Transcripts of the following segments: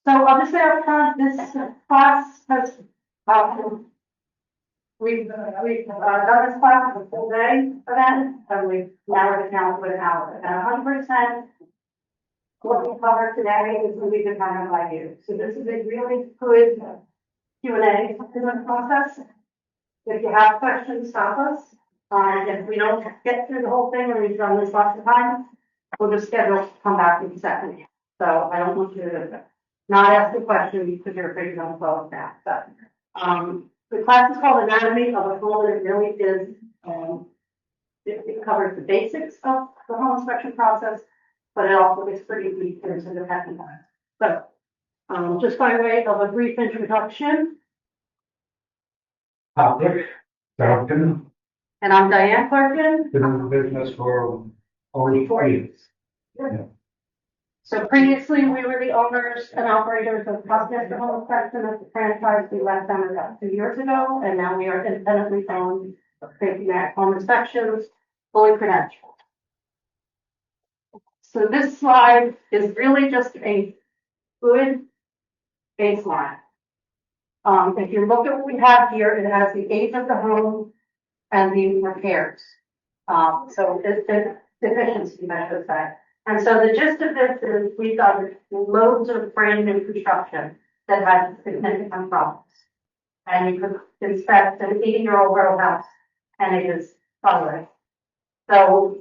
So I'll just say up front, this class has, we've done this class as a full day event, and we've narrowed it down to an hour. And 100% what we cover today is going to be dependent by you. So this is a really good Q&A in the process. If you have questions, stop us. If we don't get through the whole thing, and we've done this lots of times, we'll just schedule to come back in a second. So I don't want you to not ask the question because you're afraid you're going to slow it down. But the class is called Anatomy of a Home, and it really is, it covers the basics of the home inspection process, but it also gets pretty deep into the technical. So just by way of a brief introduction. Patrick Darkin, And I'm Diane Clarkin. been in the business for over 4 years. Yeah. So previously, we were the owners and operators of Westminster Home Inspection as the franchise. We left them about 2 years ago, and now we are independently owned, taking out home inspections, fully credentialed. So this slide is really just a good baseline. If you look at what we have here, it has the age of the home and the repairs. So it's the deficiency, I should say. And so the gist of this is we've got loads of brand new construction that has significant problems. And you could inspect an 80-year-old row house and it is solid. So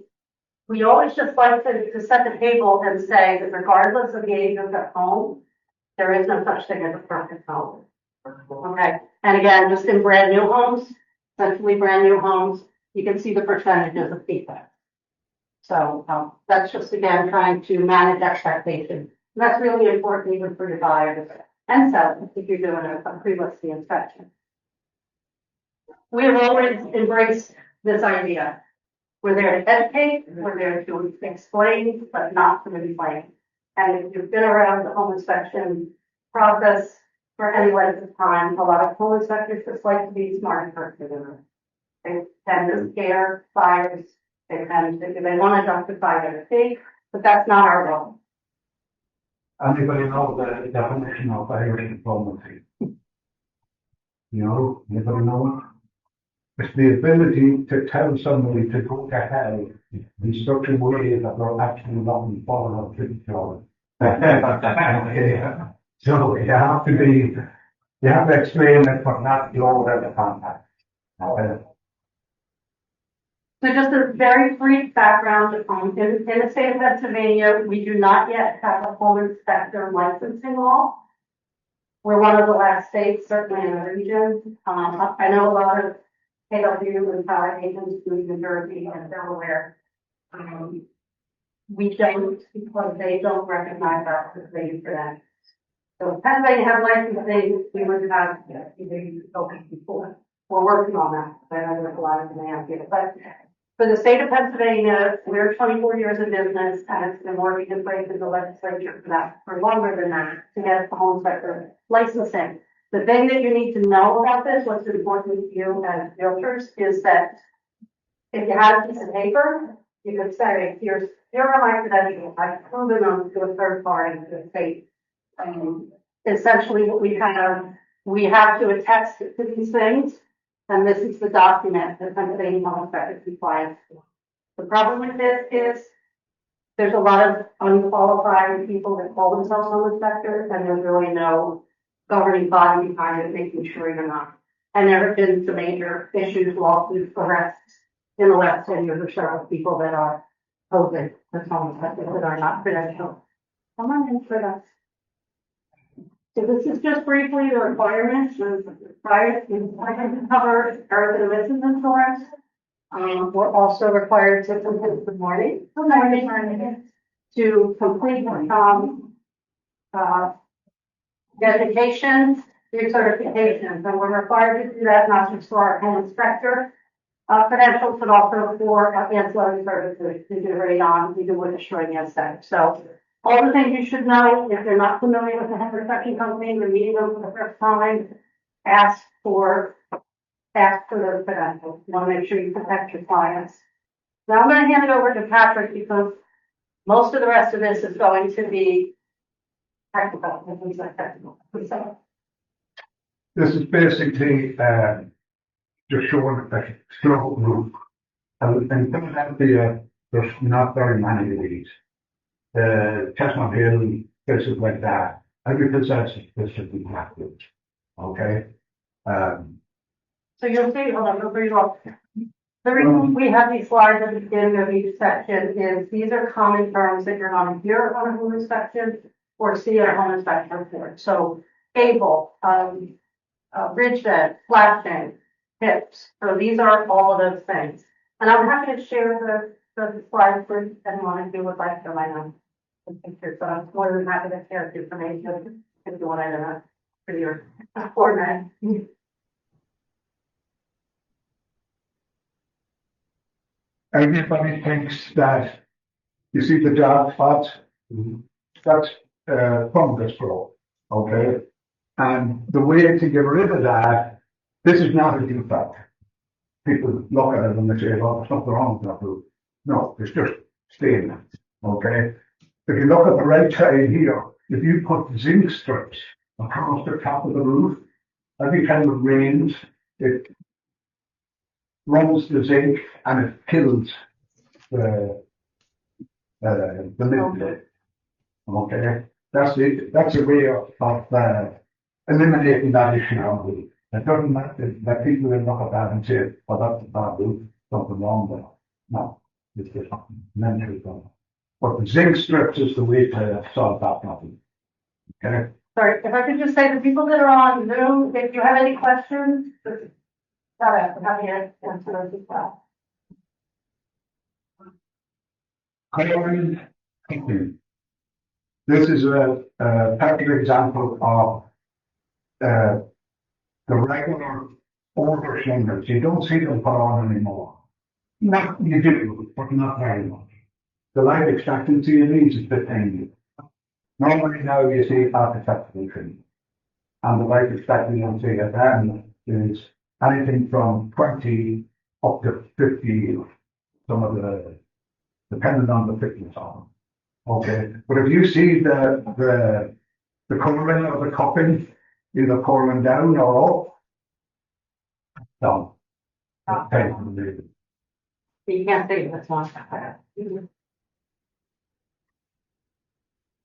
we always just like to set the table and say that regardless of the age of the home, there is no such thing as a perfect home. Okay. And again, just in brand new homes, essentially brand new homes, you can see the percentages of defects. So that's just, again, trying to manage expectations. And that's really important even for your buyers and sellers if you're doing a pre-listing inspection. We have always embraced this idea. We're there to educate, we're there to explain, but not to explain. And if you've been around the home inspection process for any length of time, a lot of home inspectors just like to be smart and perfect. They tend to scare buyers. They want to justify their fee, but that's not our role. Anybody know the definition of Irish diplomacy? Anybody know it? It's the ability to tell somebody to go to hell in such a way that they're actually not involved with the job. So you have to explain it, but not go without the contact. So just a very brief background, in the state of Pennsylvania, we do not yet have a home inspector licensing law. We're one of the last states, certainly in the region. I know a lot of KW and power agents in New Jersey and Delaware. We don't, because they don't recognize our facility for that. So if Pennsylvania has licensing, we would have, before. We're working on that. I know there's a lot of demand here, but for the state of Pennsylvania, we're 24 years in business, and it's been working its way through the legislature for longer than that to get the home inspector licensing. The thing that you need to know about this, what's important to you as realtors, is that if you had a piece of paper, you could say, here are my credentials. I've proven them to a third party, to the state. Essentially, what we have to attest to these things. And this is the document that Pennsylvania Home Inspector compliance. The problem with this is there's a lot of unqualified people that call themselves home inspectors, and there's really no governing body behind it making sure you're not. And there have been some major issues, lawsuits, arrests in the last 10 years or so of people that are posing as home inspectors that are not credentialed. Come on in for that. So this is just briefly the requirements. Prior to cover urban emissions insurance. We're also required to complete the morning. To complete education, recertifications, and we're required to do that not just for our home inspector credentials, but also for ancillary services to do radon, we do with assuring consent. So all the things you should know if you're not familiar with the home inspection company, you're meeting them for the first time, ask for those credentials. You want to make sure you protect your clients. Now I'm going to hand it over to Patrick because most of the rest of this is going to be technical, and things like technical. So, This is basically, just showing a slope roof. And in Philadelphia, there's not very many of these. Chestnut Hill, places like that, every possession, this should be happening, okay? Um, so you'll see, hold on, before you go. The reason we have these slides at the beginning of each section is these are common terms that you're gonna hear on a home inspection or see on a home inspection report. So able, ridge bed, flashing, hips. So these are all of those things. And I'm happy to share the slides for anyone who would like to line up the pictures. So I'm more than happy to share the information if you want to for your format. Everybody thinks that, you see the dark spots? That's, fungus growth, okay? And the way to get rid of that, this is not a defect. People look at it and they say, oh, there's something wrong with that roof. No, it's just staying there, okay? If you look at the right side here, if you put zinc strips across the top of the roof, every time it rains, it runs the zinc and it kills the, mildew. Okay, that's a way of, eliminating that issue on the roof. It doesn't matter that people will look at that and say, well, that's a bad roof, something wrong with it. No, it's just mentally wrong. But the zinc strips is the way to solve that problem. Okay? Sorry, if I could just say, the people that are on Zoom, if you have any questions, I'm happy to answer those as well. Coloring cooking. This is a perfect example of the regular older shingles. You don't see them put on anymore. Not, you do, but not very much. The light expectancy of these is 15 years. Normally now you see architectural trees. And the life expectancy of them is anything from 20 up to 50 years. Some of depending on the thickness of them. Okay, but if you see the coloring of the cupping, either coloring down or up, down. Okay. You can't see this one.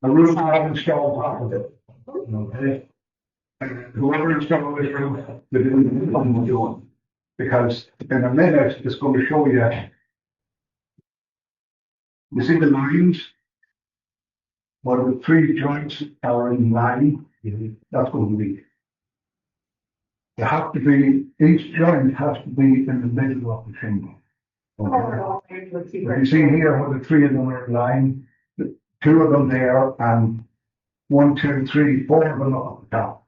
The roof not installed top of it. Okay. Whoever installed this roof, they didn't know what they were doing. Because in a minute, it's going to show you, you see the lines? Where the three joints are in line, that's going to be. You have to be, each joint has to be in the middle of the shingle. Okay. You see here where the three of them are in line, two of them there, and 1, 2, 3, 4 of them up at the top.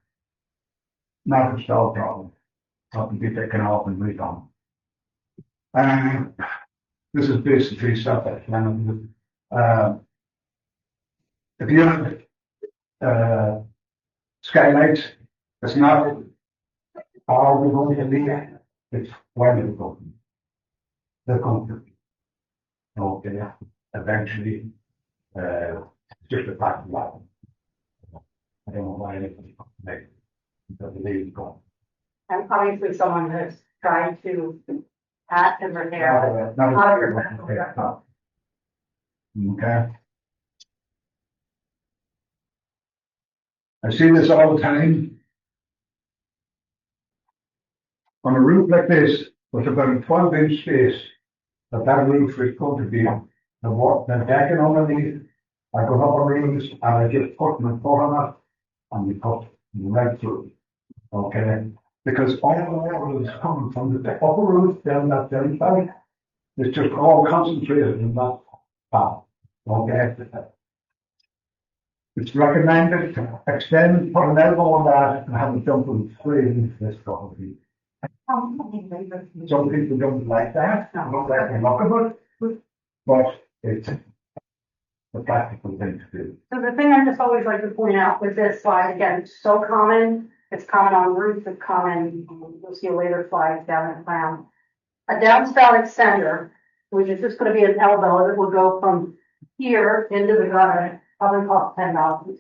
Not a stall problem. That can be taken off and redone. This is basically self-explanatory. If you have skylights, it's not all we're going to be, it's where they're going. They're going to be. Okay, eventually, just a fact of life. I don't know why anybody's going to make it, because the leaves gone. And obviously someone has tried to pat and repair. Okay. I see this all the time. On a roof like this, with about a 12-inch space, that roof is going to be the decking underneath. I go up on roofs and I just put my foot on it and we put right through. Okay? Because all the water is coming from the upper roof down that downside. It's just all concentrated in that path. Okay? It's recommended to extend, put an elbow on that and have it jumping straight into this property. Some people don't like that, don't like the look of it, but it's a practical thing to do. So the thing I just always like to point out with this slide, again, it's so common. It's common on roofs, it's common, you'll see later slides down in the plan. A downspout extender, which is just going to be an elbow that will go from here into the gutter, probably cost $10.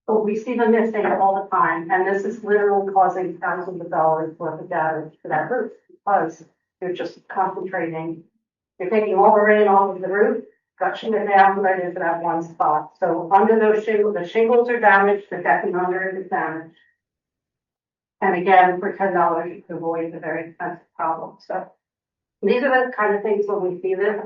But we see them missing all the time, and this is literally causing thousands of dollars worth of damage to that roof because you're just concentrating. You're taking all the rain off of the roof, gushing it down right into that one spot. So under those shingles, the shingles are damaged, the decking under it is damaged. And again, for $10, you can avoid a very expensive problem. So these are the kind of things when we see this,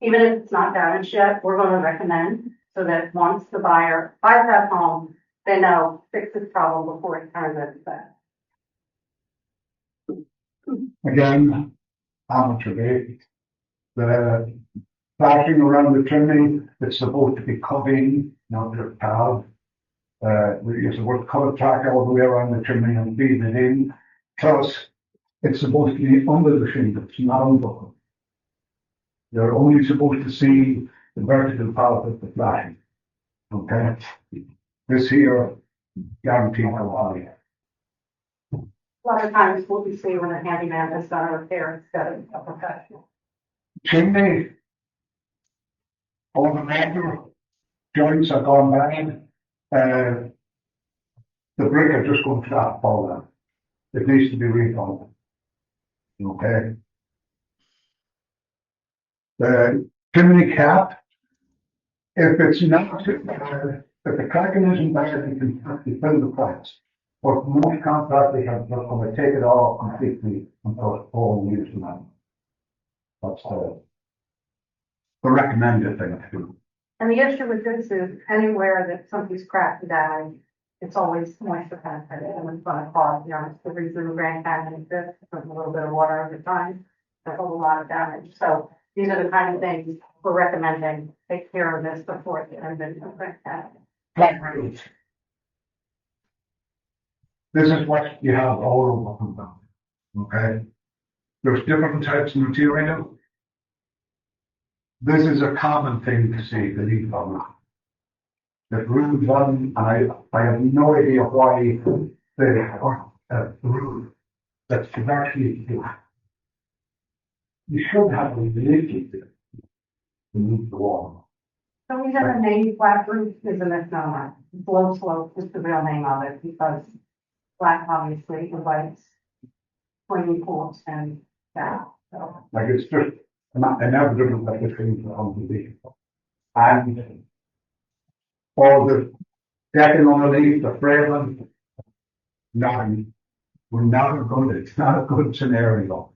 even if it's not damaged yet, we're going to recommend so that once the buyer buys that home, they know fix this problem before it turns into that. Again, amateur debate. The flashing around the chimney, it's supposed to be cut in, not just tiled. You're supposed to cut a track all the way around the chimney and feed it in. Plus, it's supposed to be under the shingles, not under. You're only supposed to see the vertical part of the flashing. Okay? This here, guaranteed quality. A lot of times what we see when a handyman has done a repair instead of a professional. Chimney, all the metal joints are gone bad. The brick are just going to fall down. It needs to be redone. Okay. The chimney cap, if it's not, if the cracking isn't bad, you can fill the cracks. But most contractors are just going to take it all completely and put it all in use now. That's the recommended thing to do. And the issue with this is anywhere that somebody's cracked and damaged, it's always moisture penetrated and it's going to cause, the reason the Grand Canyon exists, with a little bit of water over time, there's a whole lot of damage. So these are the kind of things we're recommending, take care of this before it turns into a Grand Canyon. Flat roofs. This is what you have all over them. Okay? There's different types of material. This is a common thing to see, believe it or not. The roof one, I have no idea why the roof that's actually flat. You should have a lifted to move the wall. So we have a name flat roof is a misnomer. Low slope is the real name of it because flat obviously invites swimming pools and that. So. Like it's just inevitable that the things are on the vehicle. And all the decking underneath, the framing, nothing. We're not a good, it's not a good scenario.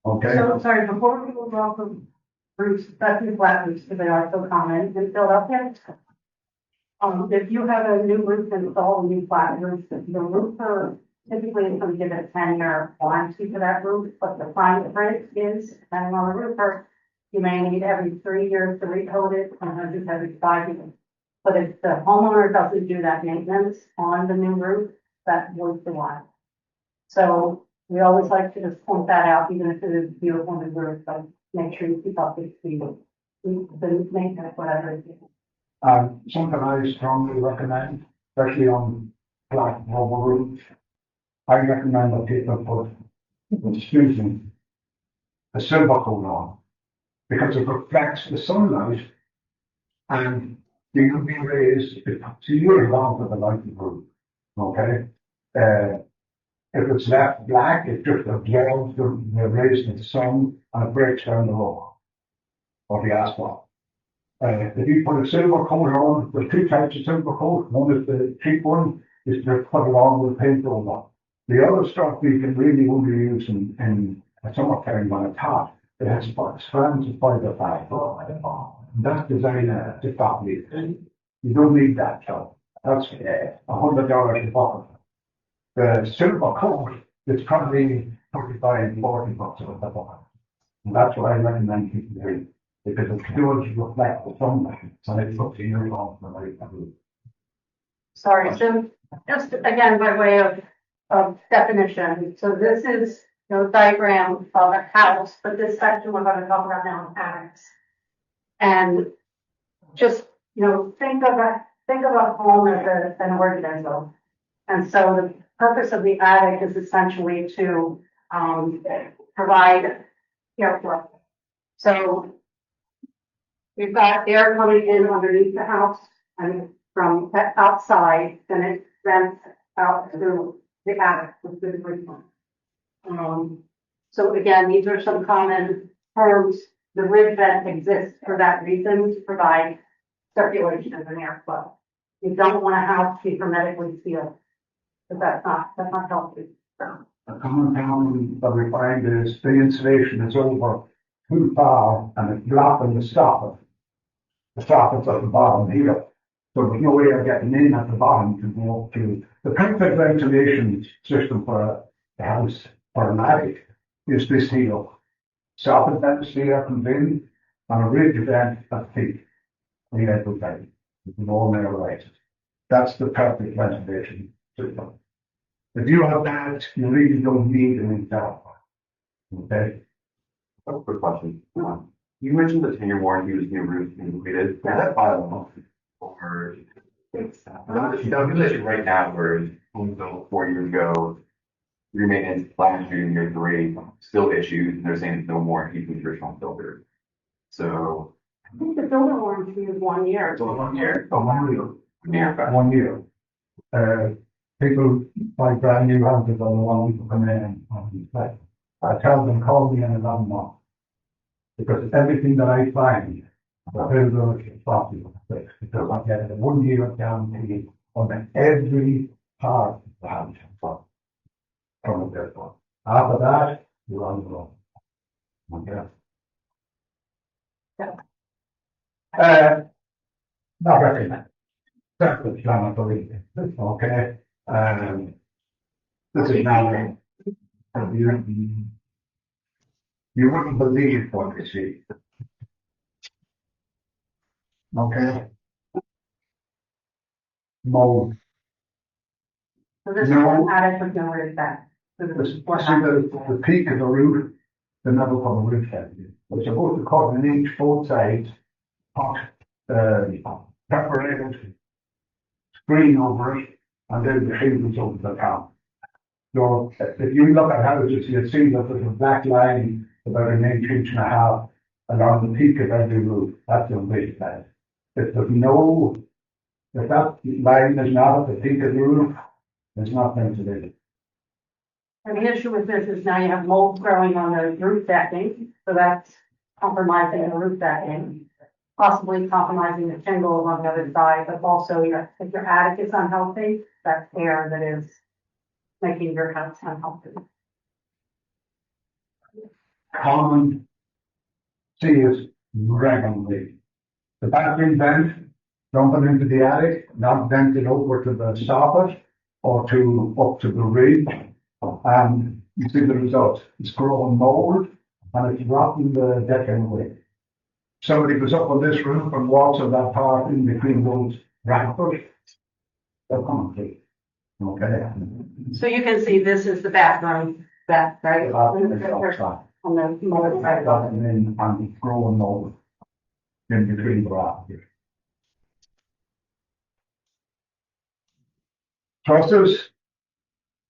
Okay? So, sorry, before we move off of roofs, especially flat roofs, because they are so common in Philadelphia. If you have a new roof installed, a new flat roof, the roofer typically is going to give it a 10-year warranty for that roof, but the fine print is, depending on the roofer, you may need every 3 years to recoat it, sometimes it's every 5 years. But if the homeowner doesn't do that maintenance on the new roof, that was the one. So we always like to just point that out, even if it is beautiful new roof, but make sure you keep up to speed. The maintenance, whatever it is. Something I strongly recommend, especially on flat rubber roofs, I recommend that people put, excuse me, a silver coat on because it reflects the sunlight and the UV rays, it's years long for the light of the roof. Okay? If it's left black, it just absorbs the rays of the sun and it breaks down the road or the asphalt. If you put a silver coat on, there's two types of silver coat. One is the cheap one, is to put it on with paint over. The other stuff we can really only use in summertime when it's hot. It has strands of fiberglass. That's designed to stop leaks. You don't need that stuff. That's $100 a bottle. The silver coat is probably 35, 40 bucks a bottle. And that's what I recommend people do. Because it does reflect the sunlight, so it looks years long for the light. Sorry, so just again, by way of definition, so this is, diagram of a house, but this section we're going to talk about now is attics. And just, think of a home as an organism. And so the purpose of the attic is essentially to provide airflow. So we've got air coming in underneath the house and from outside, and it vents out through the attic with the roof on. So again, these are some common terms. The ridge vent exists for that reason, to provide circulation and airflow. You don't want a house to be hermetically sealed, because that's not healthy. So, A common problem that we find is the insulation is over too far and it's blocking the soffit. The soffit's at the bottom here. So there's no way of getting in at the bottom to go up to. The perfect ventilation system for a house or an attic is this here. Soffit vent here comes in and a ridge vent at the peak. We have to pay. You can go on there right. That's the perfect ventilation system. If you have that, you really don't need an installer. Okay? A quick question. You mentioned the 10-year warranty was new roof completed. Is that by law? Or it's right now where it's home built 4 years ago, your maintenance last year, year 3, still issues, and they're saying it's no warranty from the original builder. So I think the building warranty is 1 year. it's only 1 year. Oh, 1 year. 1 year. Okay. 1 year. People buy brand new houses on the one people come in and like, I tell them, call me in a long month. Because everything that I find, the builder is responsible for this, because I get a 1 year guarantee on every part of the house from the builder. After that, you're on the road. Okay. Not recommend. That's inflammatory. Okay. This is now, you wouldn't believe what you see. Okay. Mold. So this is No. one attic with no roof vent. So this is what happens. The peak of the roof, the never put a roof vent. We're supposed to cut an inch both sides, hot, perforated screen over it, and then the shingles over the top. So if you look at houses, you'll see that there's a black line about an inch, inch and a half along the peak of every roof. That's a roof vent. If there's no, if that line is not at the peak of the roof, it's not ventilated. And the issue with this is now you have mold growing on the roof decking, so that's compromising the roof decking, possibly compromising the shingles on the other side, but also if your attic is unhealthy, that's air that is making your house unhealthy. Common seers regularly. The bathroom vent dumping into the attic, not vented over to the soffit or to up to the ridge, and you see the result. It's growing mold and it's rotting the decking away. Somebody goes up on this roof and walks on that part in between those rafters, they're coming. Okay. So you can see this is the bathroom vent, right? On the mold side. And then and growing mold in between the rafters. Trusses,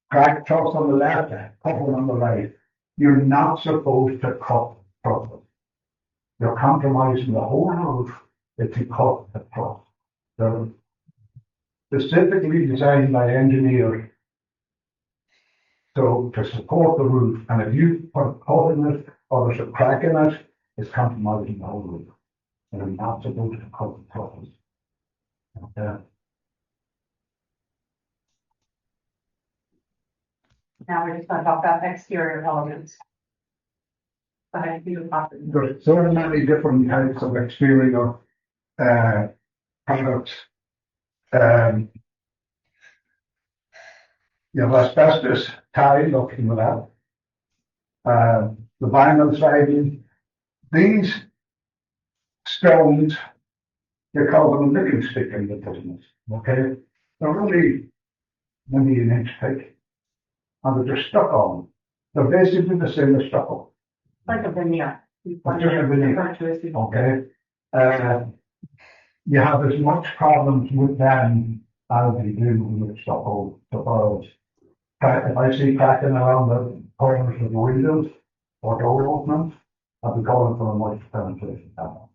crack truss on the left, couple on the right. You're not supposed to cut trusses. You're compromising the whole roof if you cut the truss. They're specifically designed by engineers to support the roof, and if you put a cut in it or there's a crack in it, it's compromising the whole roof. And you're not supposed to cut the trusses. Okay. Now we're just gonna talk about exterior elements. Behind you, property. There's so many different types of exterior products. You have asbestos tile, looking at that. The vinyl siding. These stones, they call them a living stick in the business. Okay, they're only maybe an inch thick, and they're just stuck on. They're basically the same as stucco. Like a veneer. Just a veneer. Refer to as the- Okay. You have as much problems with them as you do with stucco. Suppose if I see cracking around the corners of the windows or door openings, I'll be calling for a moisture penetration panel.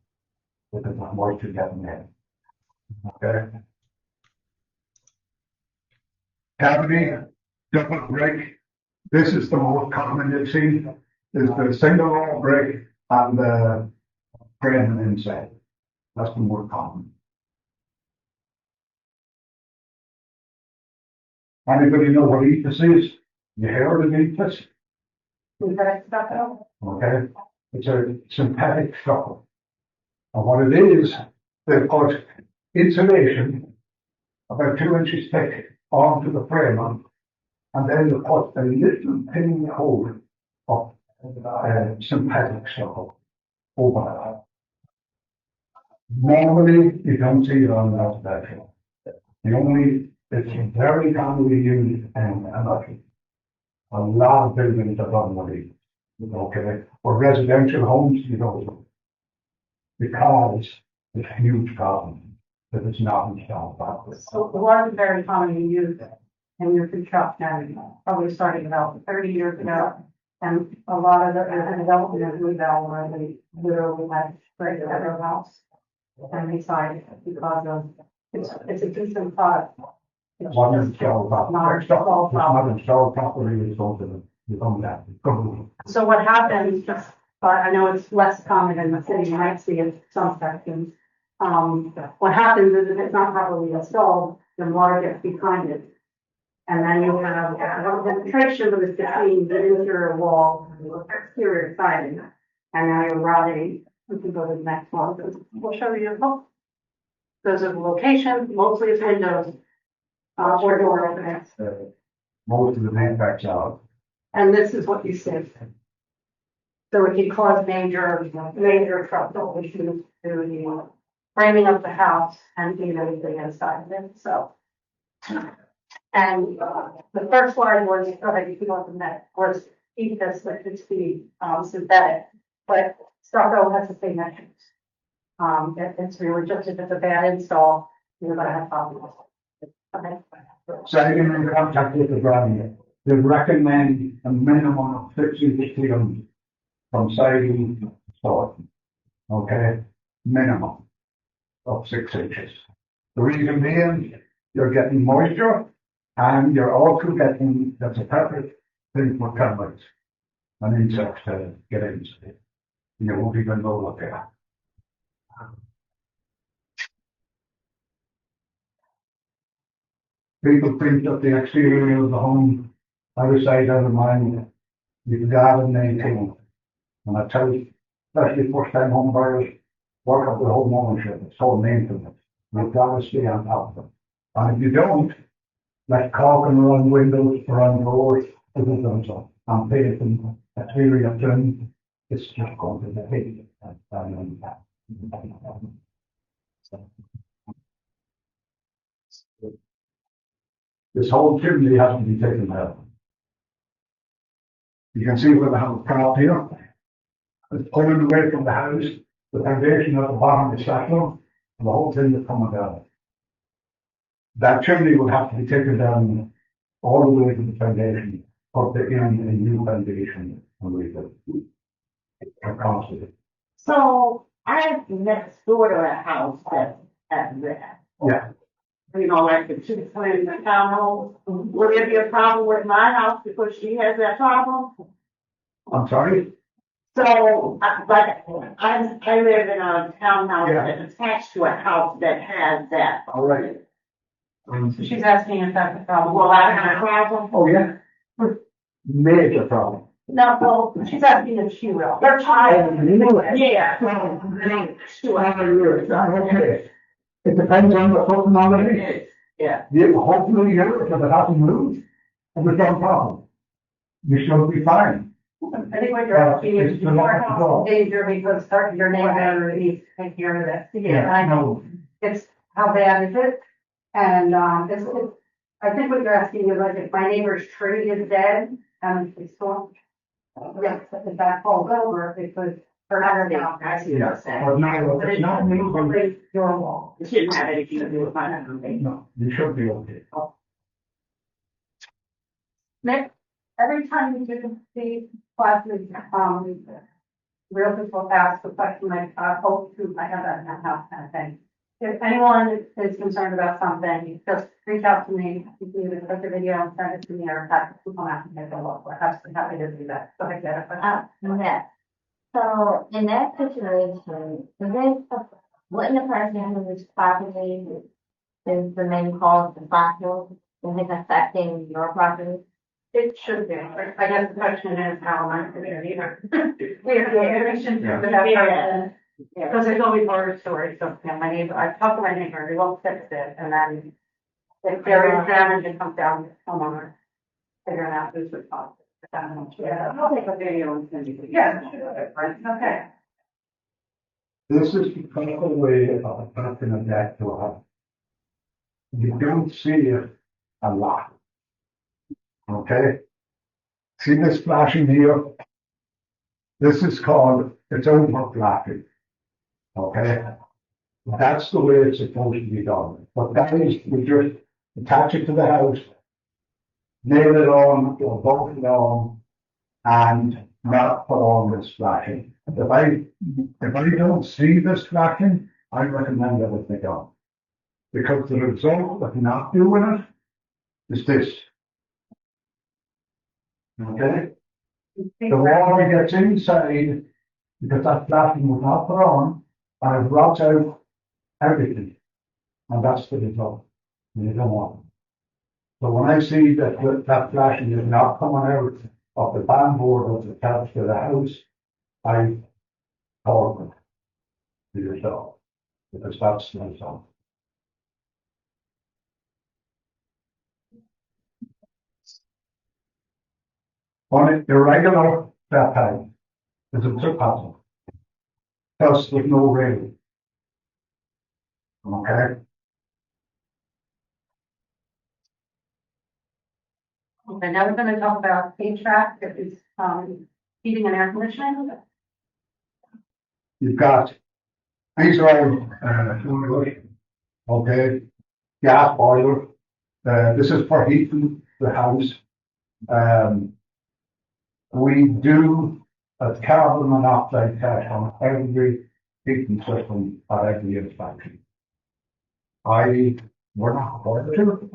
Because that moisture getting in. Okay. cavity, double brick. This is the most common you've seen, is the single wall brick and the frame inside. That's the more common. Anybody know what ethos is? You heard of ethos? Is that stucco? Okay, it's a synthetic stucco. And what it is, they put insulation about 2 inches thick onto the frame, and then they put a little thin coat of synthetic stucco over it. Normally, you don't see it on that spectrum. It's very commonly used in America. A lot of buildings are done with it. Okay, for residential homes, you know, because it's a huge problem that it's not installed properly. So it was very commonly used in your construction, probably starting about 30 years ago. And a lot of the development in Louisville where they literally had straight at their house. And they decided because of, it's a decent product. It's One just installed properly. not It's not installed installed properly, it's going to become that. So what happens, just, I know it's less common in the city, you might see in some sections. What happens is if it's not properly installed, the water gets behind it. And then you have penetration that is between the interior wall and the exterior siding. And now you're rotting. We can go to the next one. We'll show you. Those are the locations, mostly it's windows, or door openings. Most of the manufacturers are. And this is what you see. So it can cause major structural issues to the framing of the house and even everything inside of it, so. And, the first line was, you can go from that, was ethos, that it's the, synthetic, but stucco has the same issues. It's really just, if it's a bad install, you're gonna have problems. Okay. So I'm in contact with the brand. They recommend a minimum of 6 inches clearance from siding to floor. Okay, minimum of 6 inches. The reason being, you're getting moisture and you're also getting, that's a perfect thing for termites and insects to get into it. You won't even know what they are. People think that the exterior of the home, out of sight, out of mind, you can garden maintain. And I tell you, especially first time home buyers, work up the home ownership, it's all maintenance. You've got to stay on top of it. And if you don't, like caulking around windows, around doors, everything so. And painting exterior trim, it's just going to be hit. This whole chimney has to be taken out. You can see where the house prop here. It's pulling away from the house, the foundation at the bottom is sacral, and the whole thing is coming down. That chimney would have to be taken down all the way to the foundation, put in a new foundation, and rebuild. Constantly. So I live next door to a house that has that. Yeah. You know, like the two twins in townhome. Would there be a problem with my house because she has that problem? I'm sorry? So, but I live in a townhouse Yeah. that's attached to a house that has that. All right. So she's asking if that's a problem. Well, I have a problem. Oh, yeah. Major problem. No, well, she's asking if she will. They're tired. Yeah. Okay. It depends on the fucking already. Yeah. You hopefully hear it, because it hasn't moved, and there's no problem. You should be fine. I think what you're asking is, It's your the law of house law. is danger because your neighbor needs to take care of that. Yeah, I know. It's, how bad is it? And, it's, I think what you're asking is like if my neighbor's tree is dead and it's storm. Yes, if that falls over, it could hurt our house. I see what you're saying. But no, But it's it's not not moving. really your wall. It shouldn't have anything to do with my house. No, you should be okay. Nick, every time you do these classes, real people ask the question like, I hope to, I have that in my house kind of thing. if anyone is concerned about something, just reach out to me. You can either click the video and send it to me or have to come out and take a look. We're absolutely happy to do that. Go ahead, Jennifer. Yeah. So in that situation, wouldn't the person whose property is the main cause of the factor, is it affecting your property? It should be. I guess the question is how am I going to either? We shouldn't do that. Because there's always horror stories of, you know, my neighbor, I talked to my neighbor, we won't fix it, and then if there is damage, it comes down to the homeowner figuring out who's responsible for damage. Yeah, I'll take a video and send you. Yeah, sure. Right, okay. This is the proper way of attacking a debt to a house. You don't see it a lot. Okay? See this flashing here? This is called, it's over flashing. Okay? That's the way it's supposed to be done. But that is, we just attach it to the house, nail it on, or bolt it on, and not put on this flashing. If I don't see this flashing, I recommend that it be done. Because the result of not doing it is this. Okay? The water gets inside because that flashing was not put on, and it rots out everything. And that's the result. You don't want it. So when I see that flashing is not coming out of the bandboard of the couch to the house, I call it to yourself. Because that's the result. On an irregular step height is a trespassing. Plus with no railing. Okay? Okay, now we're gonna talk about HVAC, that is, heating and air conditioning. You've got, these are all, boilers, okay? Gas boiler. This is for heating the house. We do a carbon monoxide test on every heating system at every inspection. We're not required to,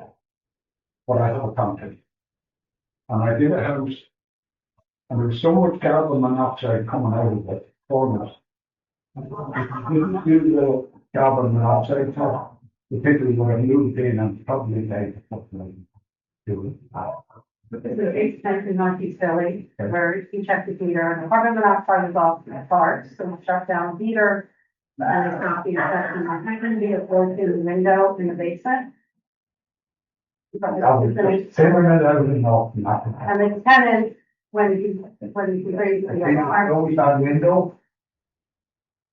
but I have a company. And I did a house, and there was so much carbon monoxide coming out of the furnace. If you didn't do the carbon monoxide test, the people were moved in and probably died of something to This is a tank in Northeast Philly, where you check the heater, and the carbon monoxide is off the parts, so we shut down the heater, and it's not being affected. I can be avoided through the window in the basement. And the tenant, when you raise the alarm, always that window.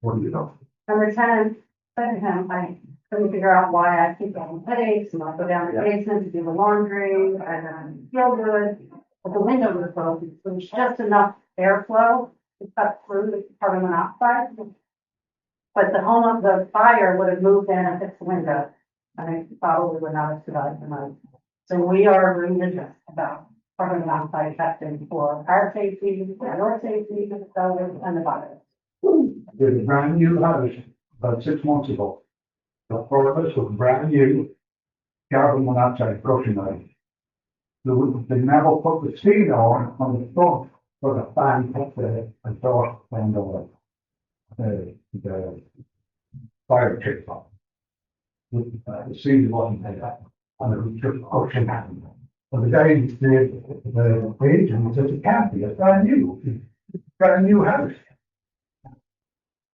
What do you know? and the tenant said to him, I couldn't figure out why I keep getting headaches, and I'll go down to the basement to do the laundry, and feel good, but the window was open, so there's just enough airflow to cut through the carbon monoxide. But the fire would have moved in and fixed the window, and it probably would not have survived the night. So we are religious about carbon monoxide testing for our safety, for your safety, the sellers, and the buyers. There's a brand new house about 6 months ago. The furnace was brand new, carbon monoxide brushing out. They never put the seal on the front for the fan put the exhaust fan over the fire kick off. The seal wasn't there, and it was just pushing out. But the guy did the agent said it can't be, it's brand new. Brand new house.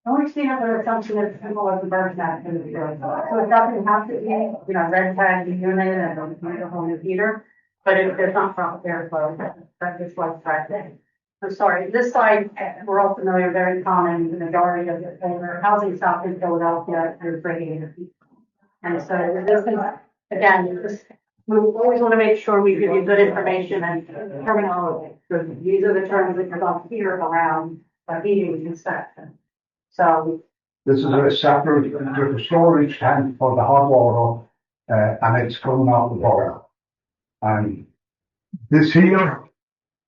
I always see another assumption that's simple as the bird net in the field. So it doesn't have to be, red tag the unit and a whole new heater, but if there's not proper airflow, that just like that. I'm sorry, this side, we're all familiar, very common, the majority of the housing stock in Philadelphia is radiator heat. And so this is, again, we always want to make sure we give you good information and terminology. So these are the terms that you're going to hear around heating inspection. So this is a separate, there's a storage tank for the hot water, and it's coming out the boiler. And this here,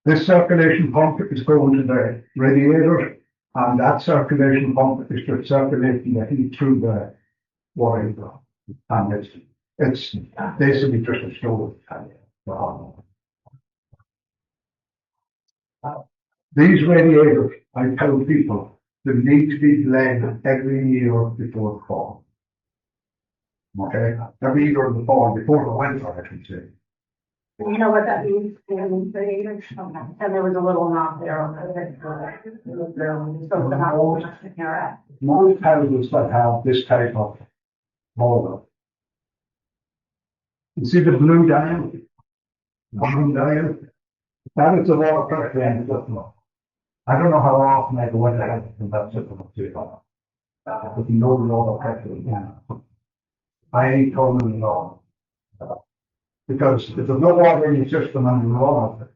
this circulation pump is going to the radiator, and that circulation pump is just circulating the heat through worried about. And it's basically just a story. These radiators, I tell people, they need to be bled every year before the fall. Okay? Every year in the fall, before the winter, I should say. You know what that means? And there was a little knot there on it. So the knot was here. Most houses that have this type of boiler, you see the blue dial? Blue dial? That is the water pressure in the system. I don't know how often I go in there and that's it. But you know the water pressure, yeah. I ain't told them at all. Because if there's no water in your system and you run it,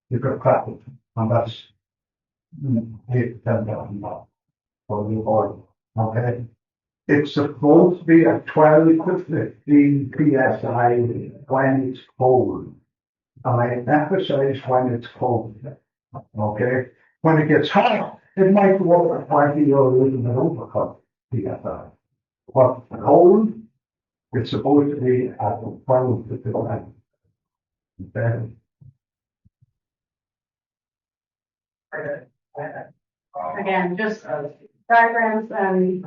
you could crack it. And that's $8,000 for the oil. Okay? It's supposed to be at 12 to 15 psi when it's cold. And I emphasize when it's cold. Okay? When it gets hot, it might go up to 20 or a little bit over psi. But cold, it's supposed to be at 12 to 15. Okay? Again, just diagrams and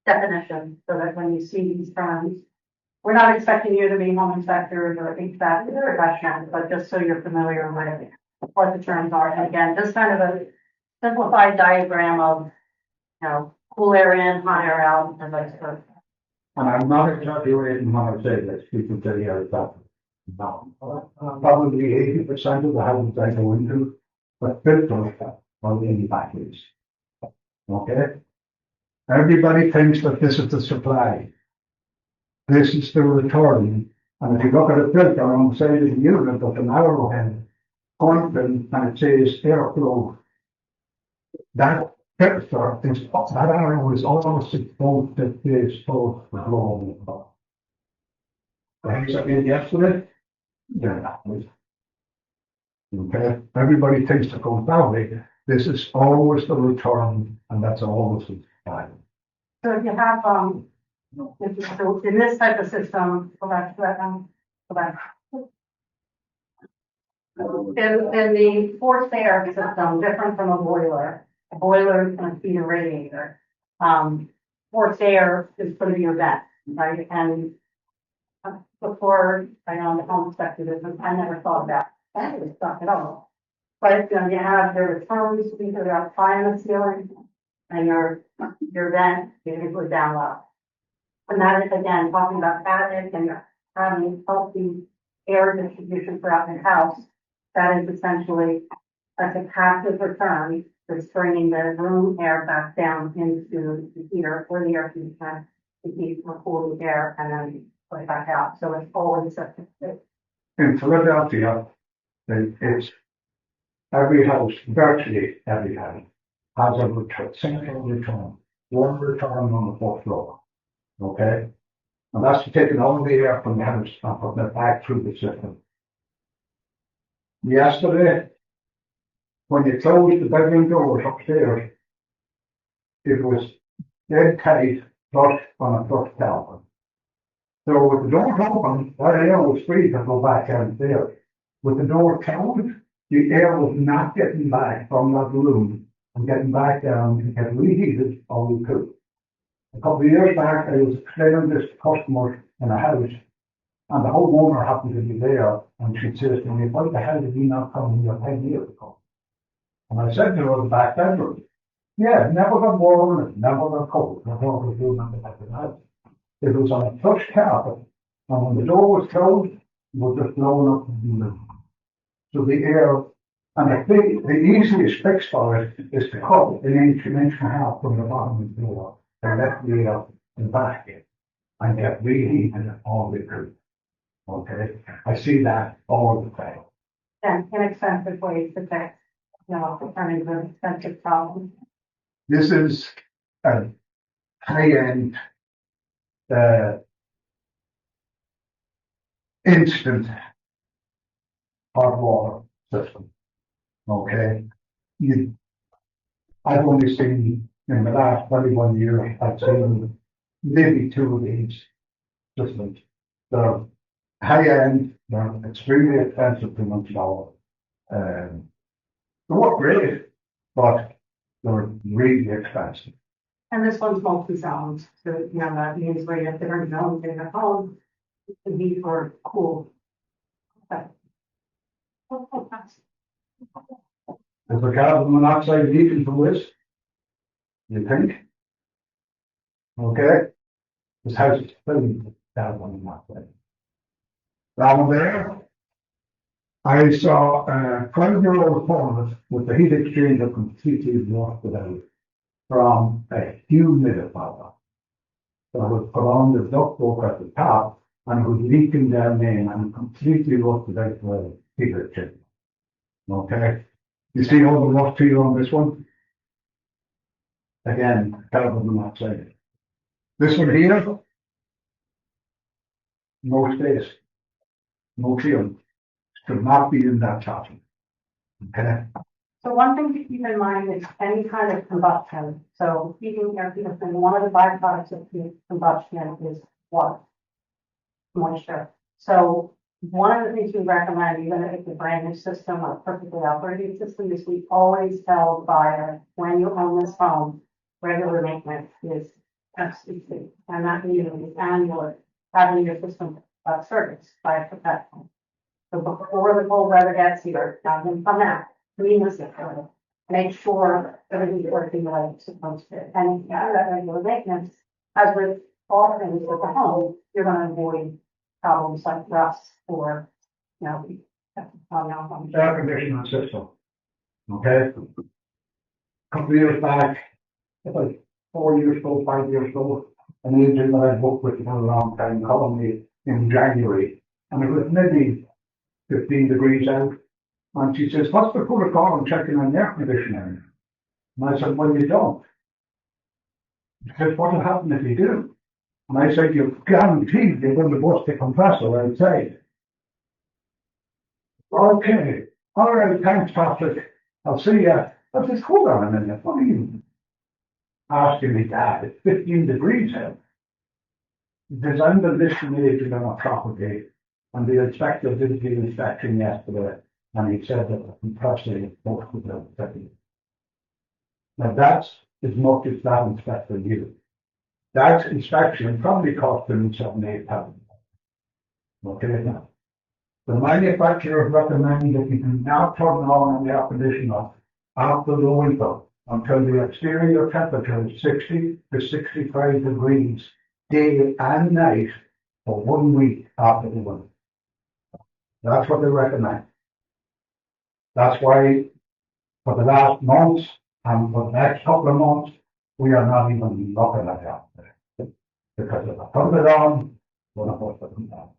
definitions, so that when you see these terms, we're not expecting you to be home inspectors or HVAC professionals, but just so you're familiar with what the terms are. And again, just kind of a simplified diagram of, cool air in, hot air out, and vice versa. And I'm not exaggerating when I say this, people say, yeah, that. No. Probably 80% of the houses I go into, but 50% are in batteries. Okay? Everybody thinks that this is the supply. This is the return. And if you look at a filter on the side of the unit with an arrowhead pointing and it says airflow, that filter is, that arrow is almost supposed to be supposed to blow. Things I did yesterday, they're not. Okay? Everybody thinks to go that way. This is always the return, and that's always the supply. So if you have, so in this type of system, go back to that, go back. In the forced air system, different from a boiler is going to feed a radiator. Forced air is going to be your vent, right? And before I know the home inspector, I never thought about that was stuff at all. But you have your returns, either up high in the ceiling, and your vent is usually down low. And that is again talking about attic and having healthy air distribution throughout the house. That is essentially a passive return that's bringing the room air back down into the heater or the air conditioner to keep or cool the air and then put it back out. So it's always a In Philadelphia, it's every house, virtually every house, has a return, single return, one return on the fourth floor. Okay? And that's taking all the air from the house and putting it back through the system. Yesterday, when you closed the bedroom doors upstairs, it was dead tight, flush on a flush tower. So with the door open, that air was free to go back downstairs. With the door closed, the air was not getting back from that room and getting back down to get reheated or recooled. A couple of years back, I was explaining this to customers in a house, and the homeowner happened to be there, and she says to me, why the hell did he not come here 10 years ago? And I said to her, the back bedroom. Yeah, it never got warm, it never got cold, the whole was doing in the back of the house. It was on a plush carpet, and when the door was closed, it was just blowing up in the room. So the air, and the easiest fix for it is to cut an inch and a half from the bottom of the door and let the air in back in and get reheated all the way through. Okay, I see that all the time. and inexpensive ways to fix, turning to expensive problems. This is a high-end instant hot water system. Okay, I've only seen in the last 21 years, I've seen maybe two of these, just like, they're high end, they're extremely expensive to install. They work great, but they're really expensive. And this one's multi-zones, so, you know, that means where you have different zones in the home, it can be for cool. Okay. Is the carbon monoxide leaking from this? You think? Okay. This house is filled with carbon monoxide. Down there, I saw a 12-year-old toilet with the heat exchanger completely rusted out from a humidifier that was put on the ductwork at the top and it was leaking down in and completely rusted out the heat exchanger. Okay? You see all the rust here on this one? Again, carbon monoxide. This one here, no space, no seal. Should not be in that top. Okay? So one thing to keep in mind is any kind of combustion, so heating, air conditioning, one of the byproducts of combustion is water, moisture. So one of the things we recommend, even if it's a brand new system or a perfectly operating system, is we always tell the buyer, when you own this home, regular maintenance is FCC. And that means annual, having your system serviced by a professional. So before the cold weather gets here, have them come out, clean the system, make sure everything's working the way it's supposed to. And that regular maintenance, as with all things with the home, you're gonna avoid problems like rust or, you know, Air conditioning system. Okay? Couple of years back, about 4 years ago, 5 years ago, an agent that I worked with for a long time called me in January, and it was maybe 15 degrees out. And she says, what's the protocol on checking on the air conditioner? And I said, well, you don't. She says, what will happen if you do? And I said, you're guaranteed you're going to bust the compressor outside. Okay. All right, thanks, Patrick. I'll see you. I said, hold on a minute. What are you asking me that? It's 15 degrees out. Because I'm the listing agent on a property, and the inspector did the inspection yesterday, and he said that the compressor is supposed to be out. Now that's as much as that inspector knew. That inspection probably cost him £7,000–8,000. Okay, now. The manufacturer recommending that you do not turn on the air conditioner after the winter until the exterior temperature is 60 to 65 degrees day and night for 1 week after the winter. That's what they recommend. That's why for the last months and for the next couple of months, we are not even looking at that. Because if I put it on, we're not going to put it down.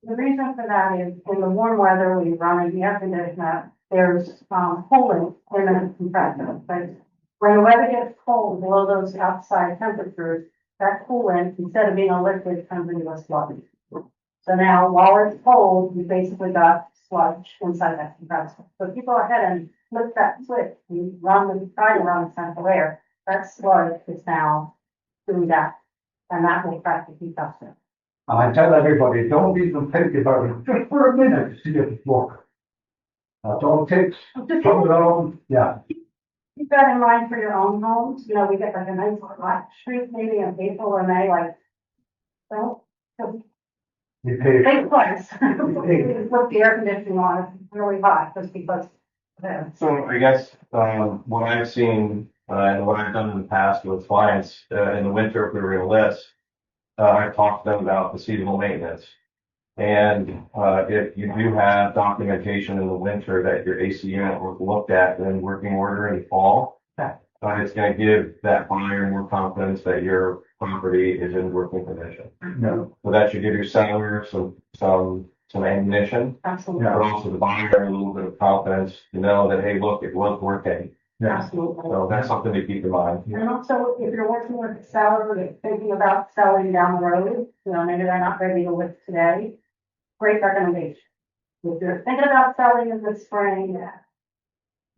The reason for that is in the warm weather, we run the air conditioner, there's coolant in the compressor. But when the weather gets cold below those outside temperatures, that coolant, instead of being a liquid, turns into a sludge. So now, while it's cold, we basically got sludge inside that compressor. So if you go ahead and flip that switch, you try to run the central air, that sludge is now doing that, and that will crack the compressor. And I tell everybody, don't even think about it just for a minute to see if it works. That's all it takes. Turn it on, yeah. Keep that in mind for your own homes. You know, we get like a nice hot streak maybe in April or May, like, well, You take, big place. Put the air conditioning on, it's really hot just because. So I guess, what I've seen, and what I've done in the past with clients, in the winter, if we were going to list, I've talked to them about the seasonal maintenance. And, if you do have documentation in the winter that your AC unit was looked at in working order in the fall, it's going to give that buyer more confidence that your property is in working condition. no, So that should give your seller some ammunition, Absolutely. but also the buyer a little bit of confidence to know that, hey, look, it was working. yeah. Absolutely. So that's something to keep in mind. And also, if you're working with a seller, or thinking about selling down the road, you know, maybe they're not ready to list today, great recommendation. If you're thinking about selling in the spring,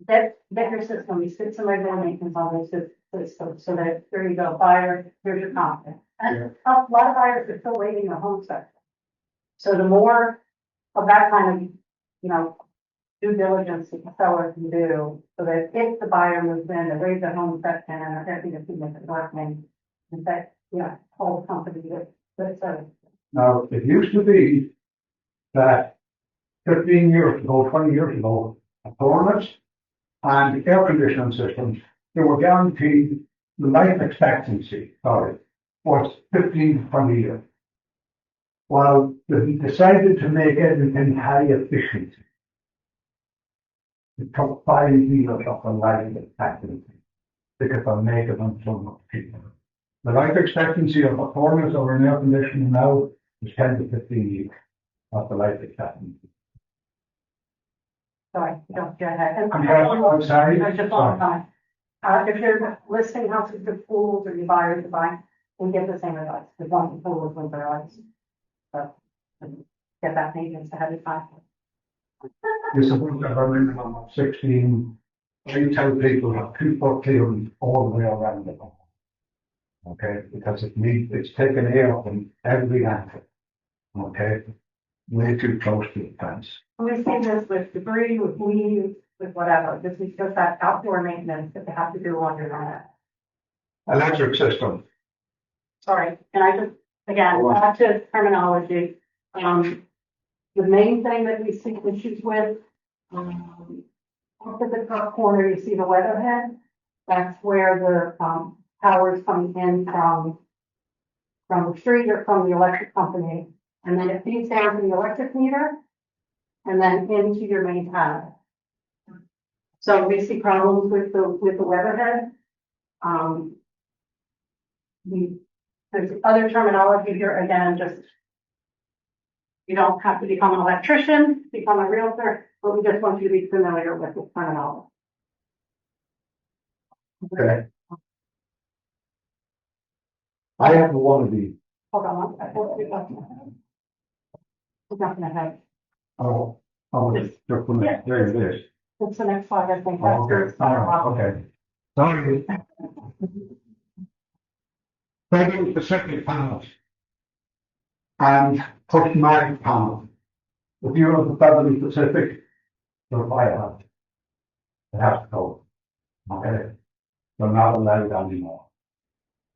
get your system, you stick some regular maintenance on this system, so that here you go, buyer, here's your confidence. And a lot of buyers are still waiting in the home section. So the more of that kind of, due diligence that the seller can do, so that if the buyer moves in, they raise their home section and they're happy to see it working, in fact, whole company that says. Now, it used to be that 15 years ago, 20 years ago, a furnace and air conditioning systems, they were guaranteed the life expectancy, was 15 to 20 years. Well, they decided to make everything high efficiency. It took 5 years of the life expectancy because they're making them so much cheaper. The life expectancy of a furnace or an air conditioning now is 10 to 15 years of the life expectancy. Sorry, don't get ahead. I'm sorry. I just want to comment. If you're listing houses with pools or you buy or you buy, we get the same advice. We want the pool with their eyes. So, get that maintenance ahead of time. You're supposed to have a minimum of 16. I tell people have 2 foot clearance all the way around the home. Okay, because it's taken air from every angle. Okay, way too close to the fence. We see this with debris, with leaves, with whatever. This is just that outdoor maintenance that they have to do under that. Electric system. Sorry, and I just, again, back to terminology. The main thing that we see issues with, up at the top corner, you see the weatherhead. That's where the power is coming in from the street or from the electric company. And then it feeds down to the electric meter and then into your main panel. So we see problems with the weatherhead. There's other terminology here, again, just, you don't have to become an electrician, become a realtor, but we just want you to be familiar with the terminology. Okay. I have one of these. Hold on, it's not gonna have, It's just one of there it is. it's the next slide, I think. Okay, all right, okay. Sorry. Federal Pacific panels and Pushmatic panels. If you're on the Federal Pacific, they're violent. They have to go. Okay. They're not allowed anymore.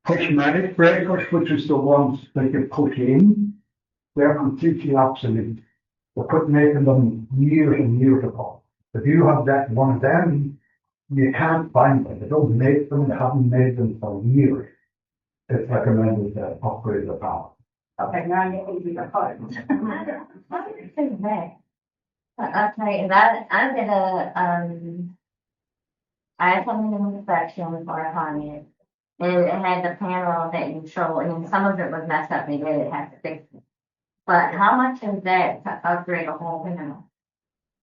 Pushmatic breakers, which is the ones that you push in, they're completely obsolete. They're making them years and years ago. If you have that one of them, you can't find them. They don't make them. They haven't made them for years. It's recommended to upgrade the power. Okay, now I'm getting your card. Okay, that, I'm gonna, I had something in the inspection for a client. And it had the panel that you show, and some of it was messed up, and it had to fix it. But how much is that to upgrade a whole panel?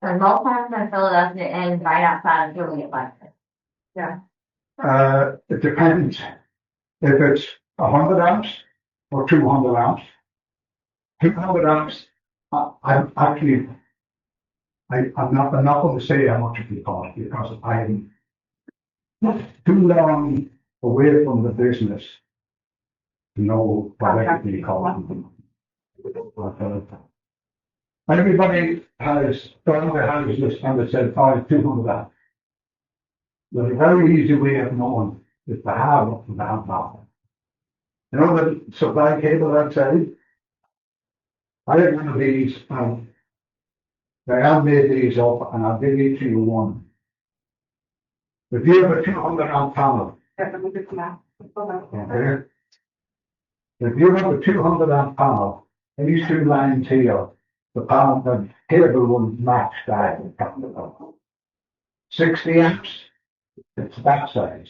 And most times in Philadelphia and right outside of Juliet like this. Yeah. It depends if it's 100 amps or 200 amps. 200 amps, I'm not going to say how much it will cost because I'm too long away from the business to know what everything costs. Everybody has done their houses and they said 200 amps. There's a very easy way of knowing if they have up to the amp power. You know the supply cable outside? I have one of these, they have made these up, and I'll give each of you one. If you have a 200 amp panel, okay? If you have a 200 amp panel, these 2 lines here, the panel, the cable will match that. 60 amps, it's that size.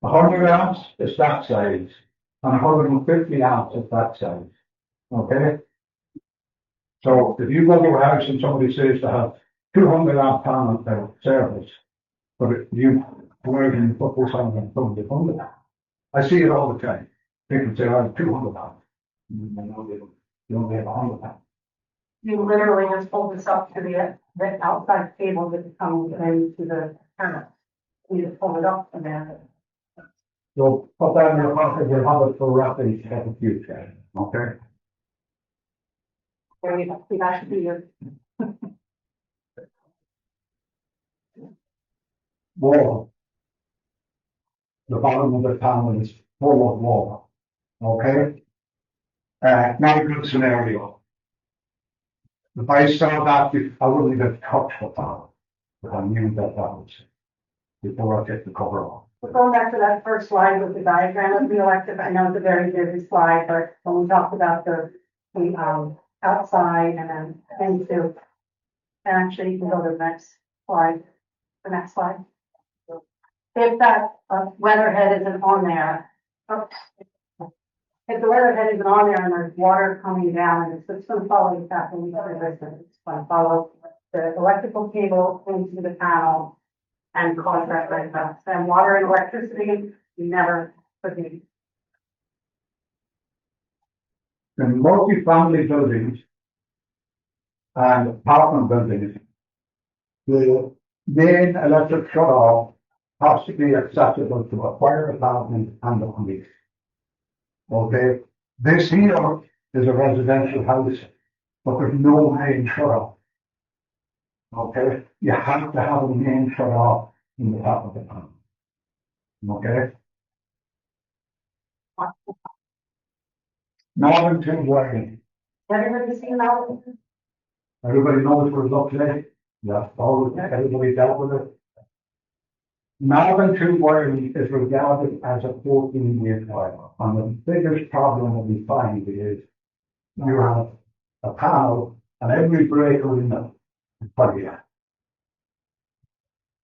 100 amps is that size, and 150 amps is that size. Okay? So if you go to a house and somebody says to have 200 amp panel service, but if you go out and put this on and put it on, I see it all the time. People say, I have 200 amp. I know they only have 100 amp. You literally just pull this up to the outside cable that comes into the panel. You just pull it up and then. So put that in your pocket, you'll have it for reference in the future, okay? There you go, that should be your, Water. The bottom of the town is full of water, okay? Not a good scenario. If I saw that, I wouldn't have touched the town, if I knew that was before I get the cover off. we're going back to that first slide with the diagram of the electric. I know it's a very busy slide, but when we talked about the outside and then into. And actually, you can go to the next slide, the next slide. If that weatherhead isn't on there, oops. If the weatherhead isn't on there and there's water coming down, and it's going to follow the path of the resistance, it's going to follow the electrical cable into the panel and cause that right now. And water and electricity never forget. In multi-family buildings and apartment buildings, the main electric shut-off has to be accessible to a fire department and the police. Okay, this here is a residential house, but there's no main shut-off. Okay, you have to have a main shut-off in the top of the panel. Okay? Northern tube wiring. Everybody seen that? Everybody knows what it's up today? Yeah, everybody dealt with it. Northern tube wiring is regarded as a 14-gauge wire. And the biggest problem that we find is you have a panel and every breaker in it is plug-in.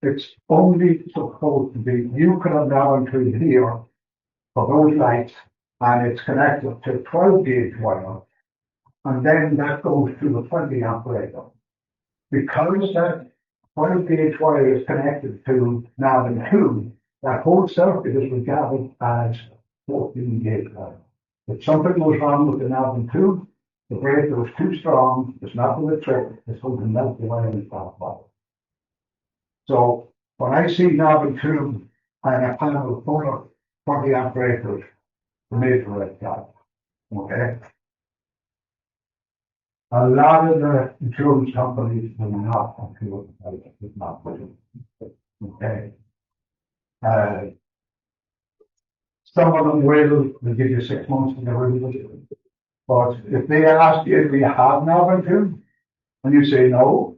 It's only supposed to be, you can have Northern tube here for those lights, and it's connected to 12-gauge wire, and then that goes to the 20 amp breaker. Because that 12-gauge wire is connected to Northern 2, that whole circuit is regarded as 14-gauge wire. If something goes wrong with the Northern 2, the breaker is too strong, it's not going to trip, it's going to melt the wire in that wire. So when I see Northern 2 and a panel full of 20 amp breakers, the major red flag. Okay? A lot of the insurance companies will not include it, it's not put it. Okay? Some of them will give you 6 months to get rid of it. But if they ask you, do you have Northern tube? And you say no,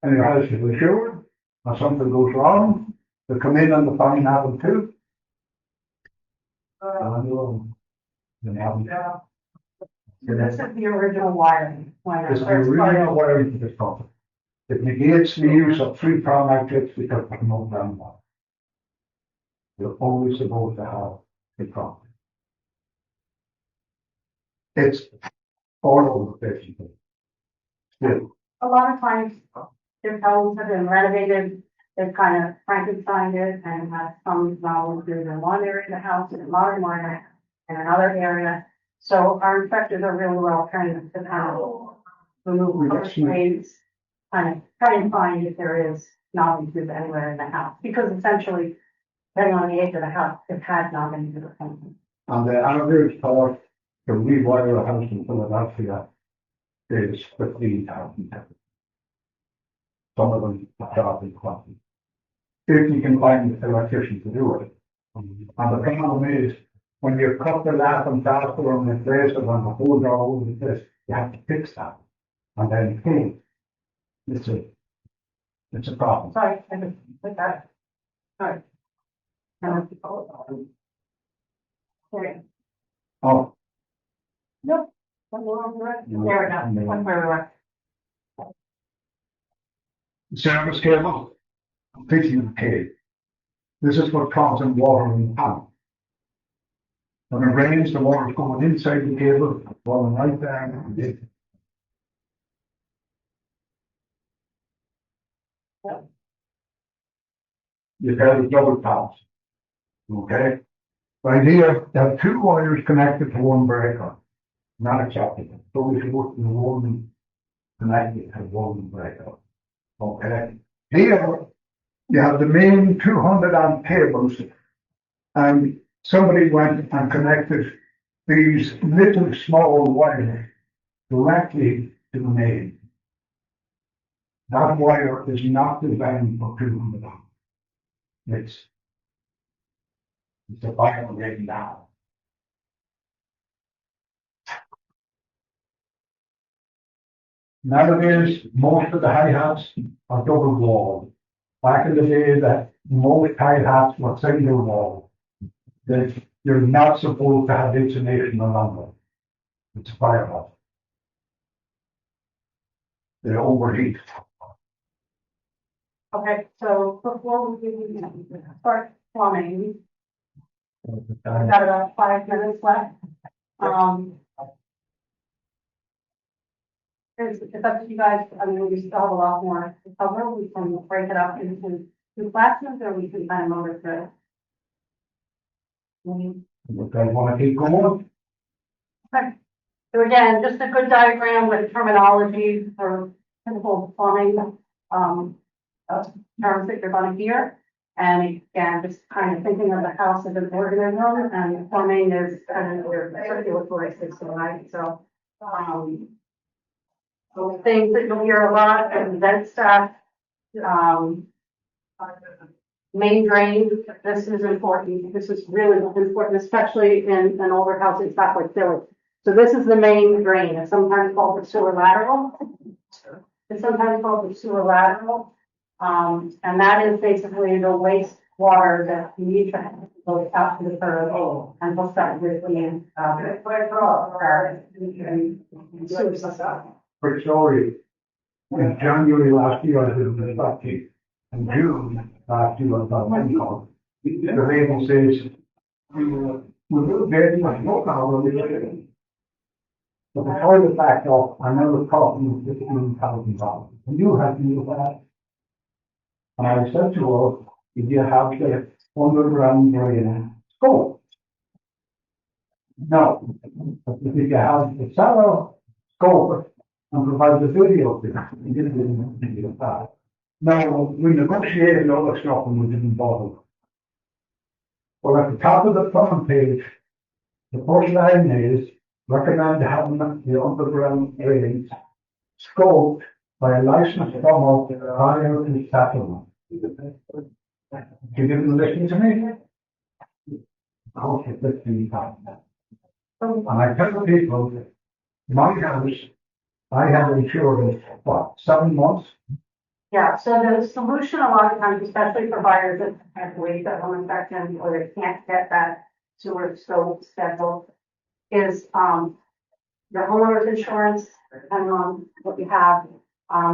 and your house is insured, or something goes wrong, they come in and they find Northern tube. Then So this is the original wiring. It's the original wiring to this company. It negates the use of 3-prong magnets because there's no ground wire. You're always supposed to have a prong. It's all over the place. Still, A lot of times, if homes have been renovated, they've kind of Frankensteined it and have some knowledge in one area of the house and another area in another area. So our inspectors are really well trained to kind of remove those waves, kind of try and find if there is nothing to anywhere in the house. Because essentially, depending on the age of the house, it has nothing to do with something. and the average cost to rewire a house in Philadelphia is $15,000. Some of them are charging $20,000. If you can find an electrician to do it. And the problem is, when you cut the lap and faster and replace it and the whole door over this, you have to fix that. And then pay. It's a problem. Sorry, I just put that. Sorry. Okay. Oh. Nope. One more on the right. There we go. One where we were. Service cable, fixing the cable. This is what causes water in the panel. When it rains, the water is going inside the cable, falling right down. You've got a double pass. Okay? Right here, you have 2 wires connected to one breaker. Not acceptable. So if you work in one connected to one breaker. Okay? Here, you have the main 200 amp cables, and somebody went and connected these little small wires directly to the main. That wire is not designed for 200 amps. It's a Bible written down. Nowadays, most of the hi-hats are double walled. Back in the day, that most hi-hats were single walled. That you're not supposed to have insulation around them. It's a fire hat. They overheat. Okay, so before we start plumbing, we've got about 5 minutes left. It's up to you guys. I mean, we still have a lot more to cover. We can break it up into 2 classes, or we can kind of motor through. Okay, want to keep going? Okay. So again, just a good diagram with terminology for typical plumbing, terms that you're going to hear. And again, just kind of thinking of the house as an organism, and plumbing is kind of your circulatory system, right? So, those things that you'll hear a lot, and vent stuff, main drain, this is important. This is really important, especially in an older house in South Lake Village. So this is the main drain. It's sometimes called the sewer lateral. It's sometimes called the sewer lateral. And that is basically the waste water that you need to go out to the curb. And we'll start with the sewer system. Quick story. In January last year, I did the factory. In June last year, I was on one call. The lady says, we will get much more now than we did. But the toilet backed up, I never caught me $15,000. And you have to do that. And I said to her, if you have the underground drain, go. No. But if you have the cellar, go. And provide the video. You didn't do that. Now, we negotiated all the stuff and we didn't bother. Well, at the top of the front page, the first line is, recommend having the underground drains scoped by a licensed plumber prior to settlement. You didn't listen to me? Okay, let's do that. And I tell people, my house, I have insurance, what, 7 months? Yeah, so the solution a lot of times, especially for buyers that have to wait that home inspection or they can't get that sewer scope scheduled, is your homeowner's insurance, depending on what you have.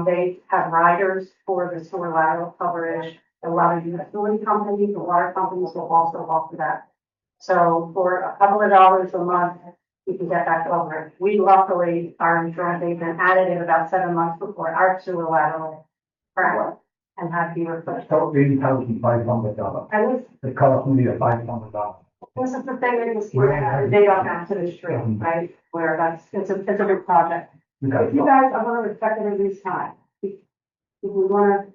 They have riders for the sewer lateral coverage. A lot of utility companies, the water companies will also offer that. So for a couple of dollars a month, you can get that coverage. We luckily, our insurance agent added it about 7 months before our sewer lateral cracked and had to be replaced. $13,500. And It cost me $500. this is the thing, is they don't have to the street, right? Where it's a big project. If you guys are going to respect it every time, if we want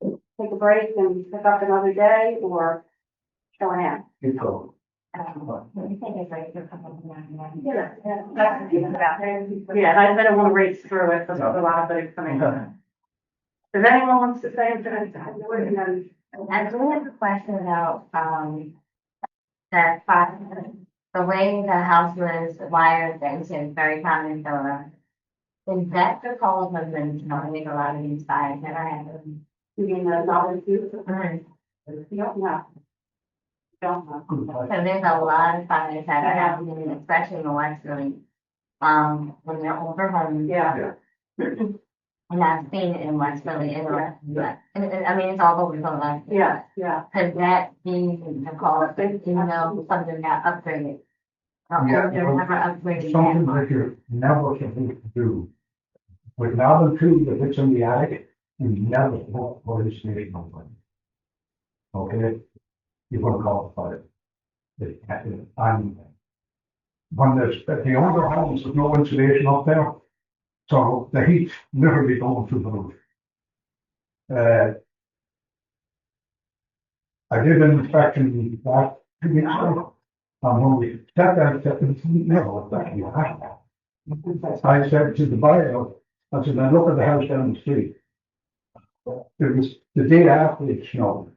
to take a break and pick up another day or show an hand. You go. Yeah, and I don't want to race through it because there's a lot of good information. If anyone wants to say anything, I do have a question about, the way the house was wired, things is very common, so, is that the call of them, not make a lot of inside, never happened? you mean the knowledge you? Mhm. You don't know. Don't know. So there's a lot of fires that are happening, especially in the West Philly, when they're older homes. Yeah. And I've seen it in West Philly, and I mean, it's all over the place. Yeah, yeah. Could that be the call, something got upgraded? Yeah. They're never upgraded. Something that you're never supposed to do. With now the tube that hits in the attic, you never want what is needed. Okay? You're going to call it fire. When there's, at the older homes, there's no insulation up there. So the heat's literally going through the roof. I did an inspection last 2 weeks ago. And when we sat down, I said, never what that you have. I said to the buyer, I said, now look at the house down the street. It was the day after it snowed.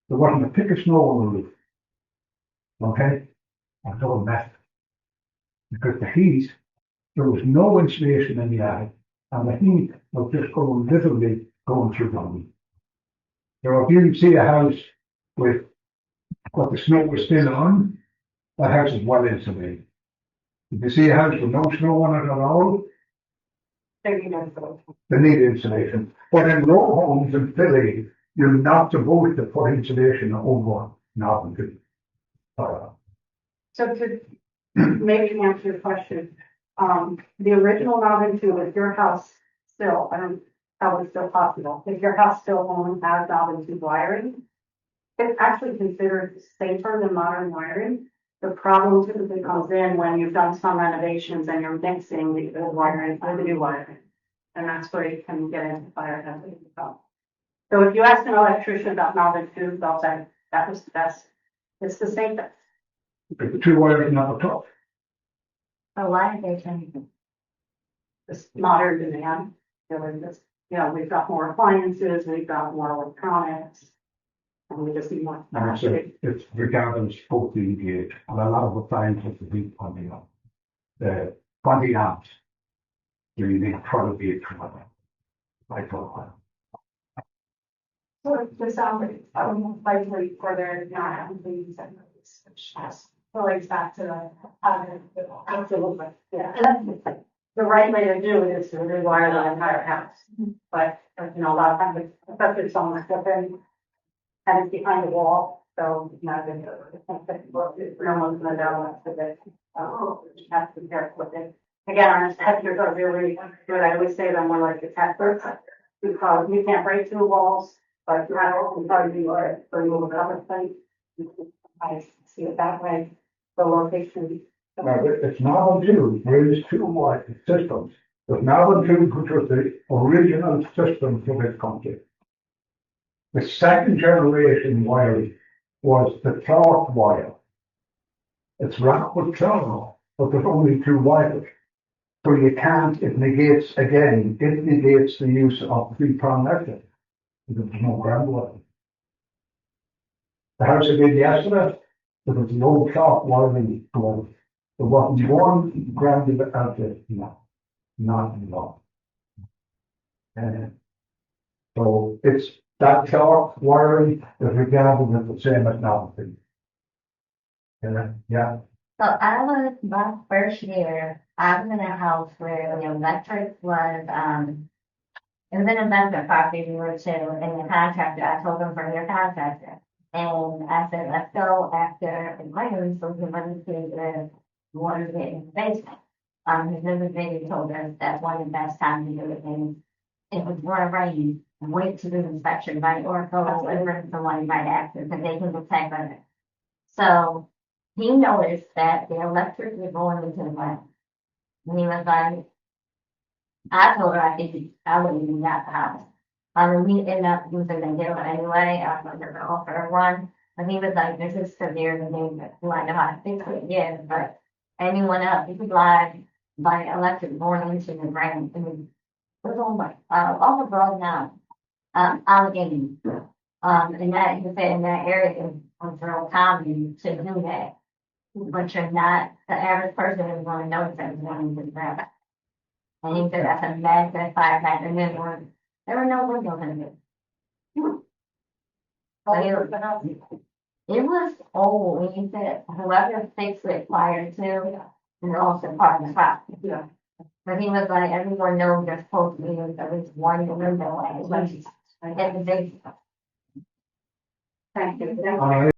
There wasn't a pick of snow on the roof. Okay? I told them that. Because the heat, there was no insulation in the attic, and the heat was just literally going through the roof. So if you see a house with what the snow was still on, that house is well insulated. If you see a house with no snow on it at all, they need insulation. But in row homes in Philly, you're not supposed to put insulation over nothing. So to maybe answer your question, the original Malvern two, is your house still, I don't, how it's still possible, if your house still only has Malvern two wiring, it's actually considered safer than modern wiring. The problem typically comes in when you've done some renovations and you're mixing the old wiring with the new wiring. And that's where you can get into fire hazard. So if you ask an electrician about Malvern two, they'll say that was the best. It's the safest. Because the two wires never touch. So why are they changing? This modern demand, we've got more appliances, we've got more electronics. And we just need more. And it's regardless of the EPH, and a lot of the times it's the big 20 amp. The 20 amps, you need probably a 20. I thought. So the salary, likely for their not having to use that. Relates back to the, absolutely, yeah. And that's the right way to do it is to rewire the entire house. But, a lot of times, especially someone's flipping, and it's behind the wall, so it's not going to, no one's going to know what's it. You have to be careful with it. Again, our inspectors are really good. I always say they're more like the testers, because you can't break through walls, but you have to probably be like, remove a cover plate. I see it that way, the location. Now, it's not until there is two wire systems. It's not until which was the original system for this country. The second generation wiring was the cloth wire. It's wrapped with cloth, but there's only two wires. So you can't, it negates the use of three-prong method. Because there's no ground wire. The house I did yesterday, there was the old cloth wiring going. There wasn't one grounded outlet, not involved. So it's that cloth wiring is regarded as the same as nothing. Yeah. So my first year, I was in a house where the electric was, it was an investment property we were to, and the contractor, I told them from your contractor. And I said, let's go after the rain so we can run to the water get in the basement. His little baby told us that's one of the best times to do it. And it was more rain, wait to do the inspection, right? Or go over to someone right after, because they can detect it. So he noticed that the electric was going into the ground. And he was like, I told her I think I wouldn't even got the house. We ended up using the deal anyway. I was going to offer one. But he was like, this is severe and dangerous. You might know how to fix it, yeah, but anyone else, you could lie by electric going into the ground. I mean, it was all like, all the girls now, Allegheny. And that, he said in that area was real common to do that. But you're not, the average person is going to notice that it's going into the ground. And he said that's a massive fire back, and then there were no windows in it. It was old when you said whoever fixed it prior to is also part of the problem. Yeah. But he was like, everyone knows there's supposed to be at least one window at least. And the big. Thank you.